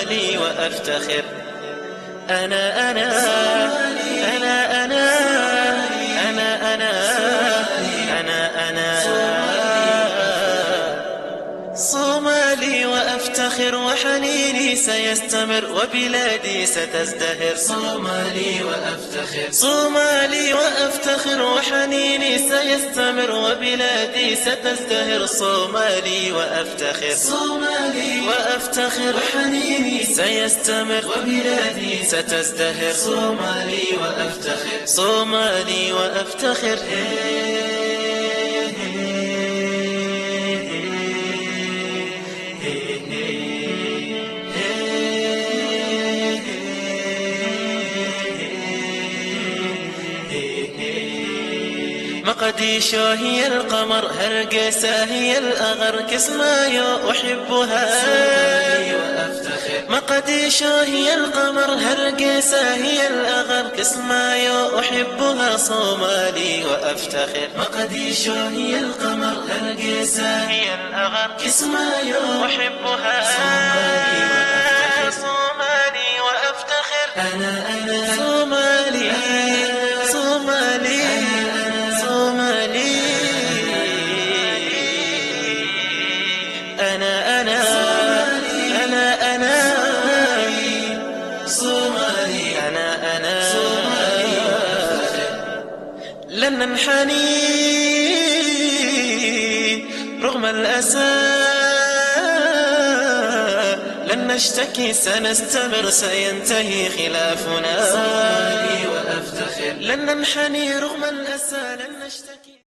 صومالي وأفتخر. أنا أنا أنا أنا أنا أنا أنا أنا صومالي وأفتخر، وحنيني سيستمر وبلادي ستزدهر. صومالي وأفتخر، صومالي وأفتخر، وحنيني سيستمر وبلادي ستزدهر. صومالي وأفتخر، صومالي وأفتخر، وحنيني سيستمر وبلادي ستزدهر. صومالي وأفتخر، صومالي وأفتخر. مقديشو هي القمر، هرقسة هي الأغر، كسمايو أحبها. مقديشو هي القمر، هرقسة هي الأغر، كسمايو أحبها. صومالي وأفتخر. مقديشو هي القمر، هرقسة هي الأغر، كسمايو أحبها. صومالي وأفتخر، صومالي وأفتخر. أنا صومالي، صومالي صومالي. أنا أنا أنا أنا صومالي. أنا لن ننحني رغم الأسى، لن نشتكي سنستمر سينتهي خلافنا. صومالي وأفتخر. لن ننحني رغم الأسى، لن نشتكي.